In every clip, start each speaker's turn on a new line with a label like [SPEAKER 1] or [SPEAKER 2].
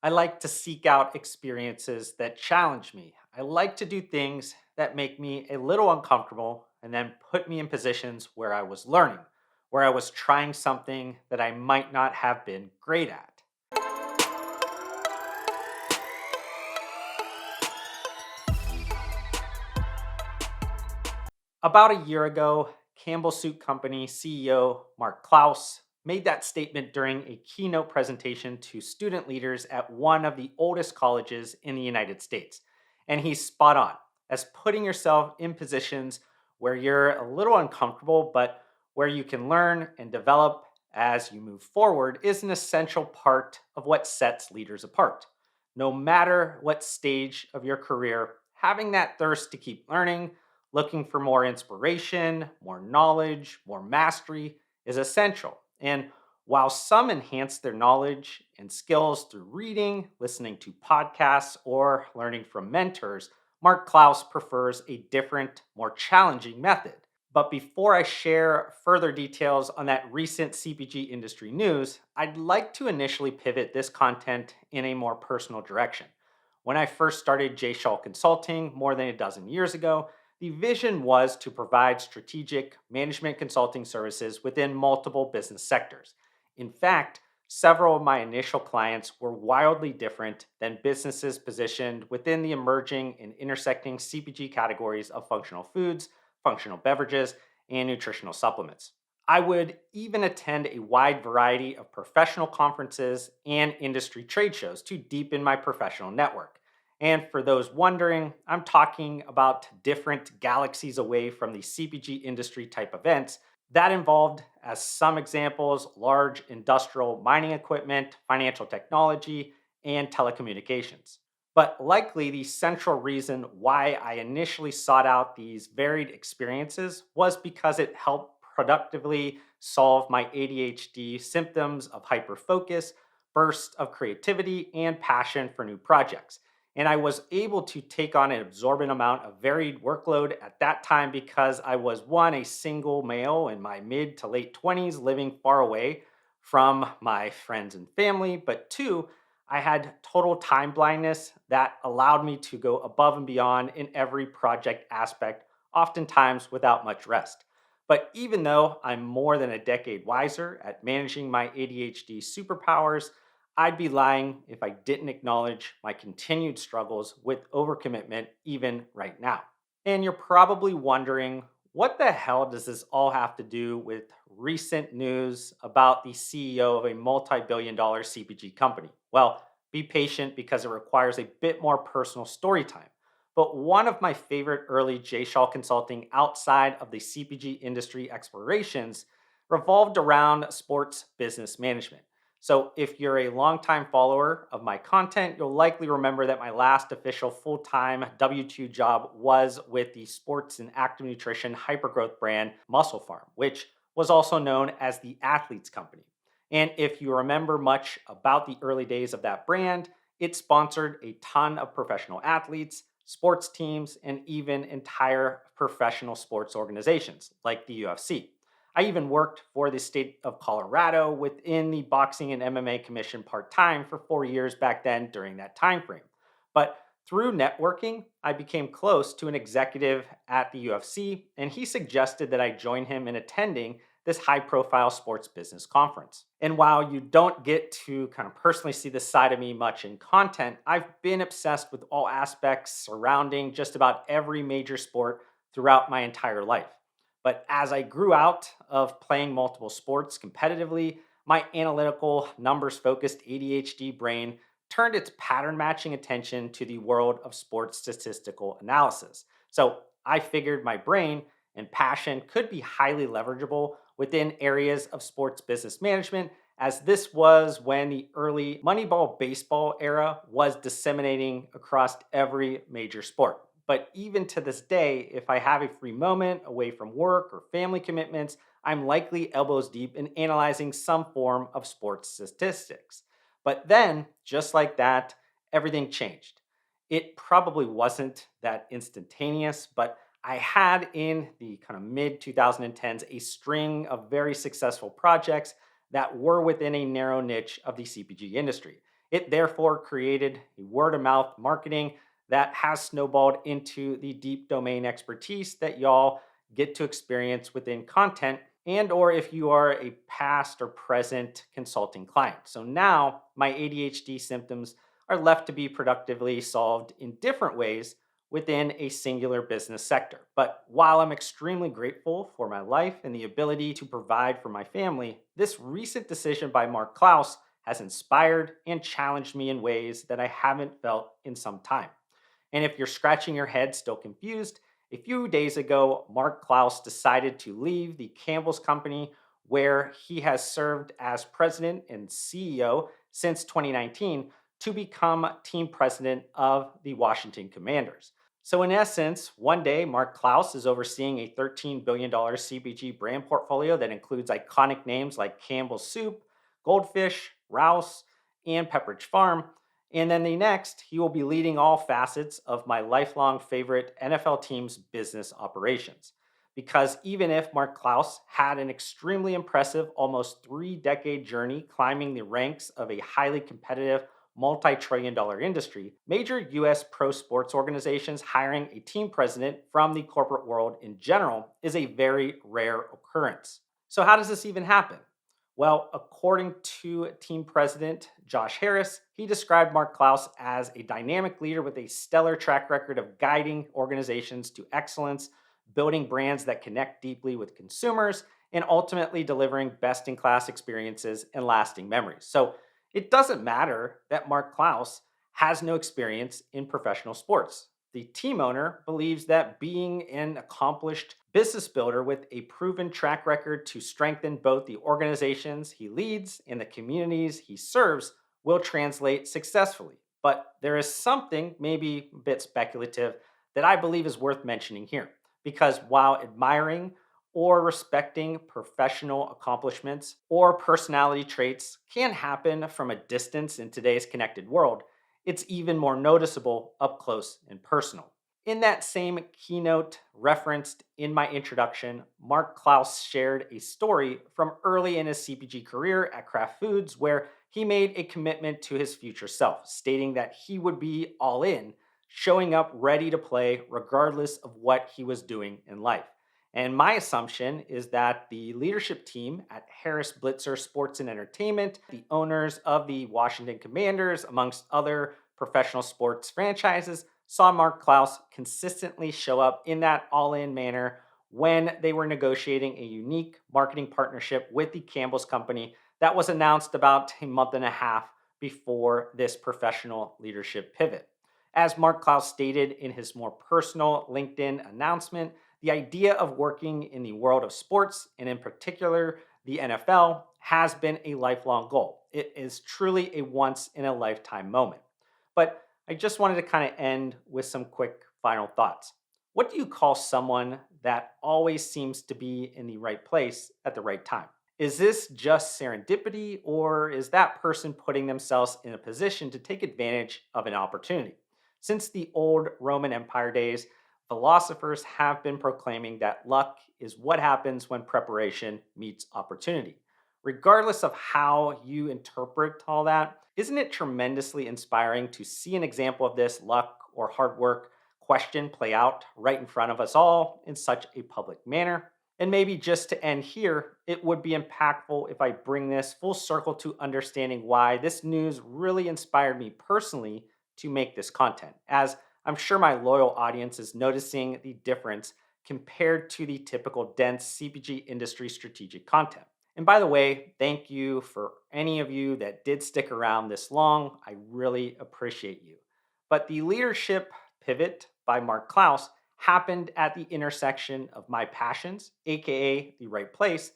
[SPEAKER 1] I like to seek out experiences that challenge me. I like to do things that make me a little uncomfortable and then put me in positions where I was learning, where I was trying something that I might not have been great at. About a year ago, Campbell Soup Company CEO Mark Clouse made that statement during a keynote presentation to student leaders at one of the oldest colleges in the United States. And he's spot on, as putting yourself in positions where you're a little uncomfortable, but where you can learn and develop as you move forward is an essential part of what sets leaders apart. No matter what stage of your career, having that thirst to keep learning, looking for more inspiration, more knowledge, more mastery is essential. And while some enhance their knowledge and skills through reading, listening to podcasts, or learning from mentors, Mark Clouse prefers a different, more challenging method. But before I share further details on that recent CPG industry news, I'd like to initially pivot this content in a more personal direction. When I first started Schall Consulting more than a dozen years ago, the vision was to provide strategic management consulting services within multiple business sectors. In fact, several of my initial clients were wildly different than businesses positioned within the emerging and intersecting CPG categories of functional foods, functional beverages, and nutritional supplements. I would even attend a wide variety of professional conferences and industry trade shows to deepen my professional network. And for those wondering, I'm talking about different galaxies away from the CPG industry type events that involved, as some examples, large industrial mining equipment, financial technology, and telecommunications. But likely the central reason why I initially sought out these varied experiences was because it helped productively solve my ADHD symptoms of hyperfocus, bursts of creativity, and passion for new projects. And I was able to take on an absorbent amount of varied workload at that time because I was one, a single male in my mid to late 20s living far away from my friends and family, but two, I had total time blindness that allowed me to go above and beyond in every project aspect, oftentimes without much rest. But even though I'm more than a decade wiser at managing my ADHD superpowers, I'd be lying if I didn't acknowledge my continued struggles with overcommitment even right now. And you're probably wondering, what the hell does this all have to do with recent news about the CEO of a multi-billion-dollar CPG company? Well, be patient because it requires a bit more personal story time. But one of my favorite early J. Shaw consulting outside of the CPG industry explorations revolved around sports business management. So, if you're a longtime follower of my content, you'll likely remember that my last official full time W 2 job was with the sports and active nutrition hypergrowth brand Muscle Farm, which was also known as the Athletes Company. And if you remember much about the early days of that brand, it sponsored a ton of professional athletes, sports teams, and even entire professional sports organizations like the UFC. I even worked for the state of Colorado within the Boxing and MMA Commission part time for 4 years back then during that time frame. But through networking, I became close to an executive at the UFC, and he suggested that I join him in attending this high profile sports business conference. And while you don't get to kind of personally see this side of me much in content, I've been obsessed with all aspects surrounding just about every major sport throughout my entire life. But as I grew out of playing multiple sports competitively, my analytical, numbers focused ADHD brain turned its pattern matching attention to the world of sports statistical analysis. So I figured my brain and passion could be highly leverageable within areas of sports business management, as this was when the early Moneyball baseball era was disseminating across every major sport. But even to this day, if I have a free moment away from work or family commitments, I'm likely elbows deep in analyzing some form of sports statistics. But then, just like that, everything changed. It probably wasn't that instantaneous, but I had in the kind of mid 2010s a string of very successful projects that were within a narrow niche of the CPG industry. It therefore created a word of mouth marketing that has snowballed into the deep domain expertise that y'all get to experience within content and or if you are a past or present consulting client. So now my ADHD symptoms are left to be productively solved in different ways within a singular business sector. But while I'm extremely grateful for my life and the ability to provide for my family, this recent decision by Mark Clouse has inspired and challenged me in ways that I haven't felt in some time. And if you're scratching your head still confused, a few days ago, Mark Clouse decided to leave the Campbell's company where he has served as president and CEO since 2019 to become team president of the Washington Commanders. So, in essence, one day Mark Clouse is overseeing a $13 billion CPG brand portfolio that includes iconic names like Campbell's Soup, Goldfish, Rouse, and Pepperidge Farm. And then the next, he will be leading all facets of my lifelong favorite NFL team's business operations. Because even if Mark Clouse had an extremely impressive, almost 3 decade journey climbing the ranks of a highly competitive, multi-trillion-dollar industry, major US pro sports organizations hiring a team president from the corporate world in general is a very rare occurrence. So, how does this even happen? Well, according to team president Josh Harris, he described Mark Clouse as a dynamic leader with a stellar track record of guiding organizations to excellence, building brands that connect deeply with consumers, and ultimately delivering best in class experiences and lasting memories. So it doesn't matter that Mark Clouse has no experience in professional sports. The team owner believes that being an accomplished business builder with a proven track record to strengthen both the organizations he leads and the communities he serves will translate successfully. But there is something, maybe a bit speculative, that I believe is worth mentioning here. Because while admiring or respecting professional accomplishments or personality traits can happen from a distance in today's connected world, it's even more noticeable up close and personal. In that same keynote referenced in my introduction, Mark Clouse shared a story from early in his CPG career at Kraft Foods where he made a commitment to his future self, stating that he would be all in, showing up ready to play regardless of what he was doing in life. And my assumption is that the leadership team at Harris Blitzer Sports and Entertainment, the owners of the Washington Commanders, amongst other professional sports franchises, saw Mark Clouse consistently show up in that all in manner when they were negotiating a unique marketing partnership with the Campbell's company that was announced about a month and a half before this professional leadership pivot. As Mark Clouse stated in his more personal LinkedIn announcement, the idea of working in the world of sports, and in particular the NFL, has been a lifelong goal. It is truly a once in a lifetime moment. But I just wanted to kind of end with some quick final thoughts. What do you call someone that always seems to be in the right place at the right time? Is this just serendipity, or is that person putting themselves in a position to take advantage of an opportunity? Since the old Roman Empire days, philosophers have been proclaiming that luck is what happens when preparation meets opportunity. Regardless of how you interpret all that, isn't it tremendously inspiring to see an example of this luck or hard work question play out right in front of us all in such a public manner? And maybe just to end here, it would be impactful if I bring this full circle to understanding why this news really inspired me personally to make this content, as I'm sure my loyal audience is noticing the difference compared to the typical dense CPG industry strategic content. And by the way, thank you for any of you that did stick around this long. I really appreciate you. But the leadership pivot by Mark Clouse happened at the intersection of my passions, aka the right place,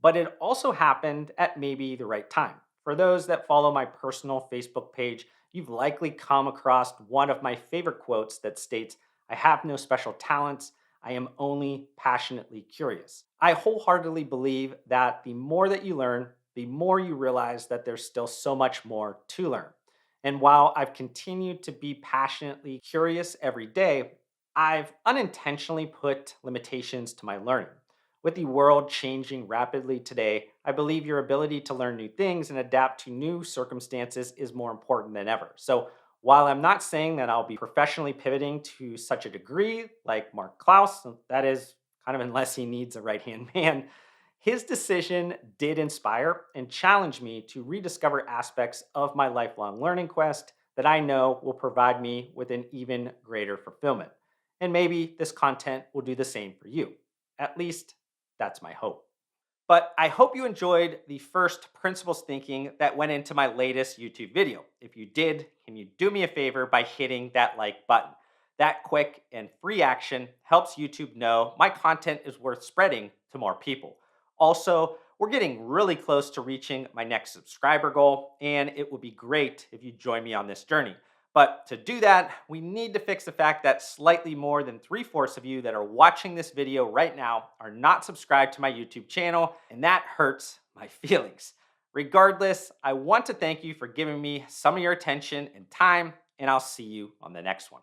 [SPEAKER 1] but it also happened at maybe the right time. For those that follow my personal Facebook page, you've likely come across one of my favorite quotes that states, "I have no special talents. I am only passionately curious." I wholeheartedly believe that the more that you learn, the more you realize that there's still so much more to learn. And while I've continued to be passionately curious every day, I've unintentionally put limitations to my learning, With the world changing rapidly today, I believe your ability to learn new things and adapt to new circumstances is more important than ever. So, while I'm not saying that I'll be professionally pivoting to such a degree like Mark Clouse, that is kind of unless he needs a right hand man, his decision did inspire and challenge me to rediscover aspects of my lifelong learning quest that I know will provide me with an even greater fulfillment. And maybe this content will do the same for you. At least that's my hope. But I hope you enjoyed the first principles thinking that went into my latest YouTube video. If you did, can you do me a favor by hitting that like button? That quick and free action helps YouTube know my content is worth spreading to more people. Also, we're getting really close to reaching my next subscriber goal, and it would be great if you join me on this journey. But to do that, we need to fix the fact that slightly more than three-fourths of you that are watching this video right now are not subscribed to my YouTube channel, and that hurts my feelings. Regardless, I want to thank you for giving me some of your attention and time, and I'll see you on the next one.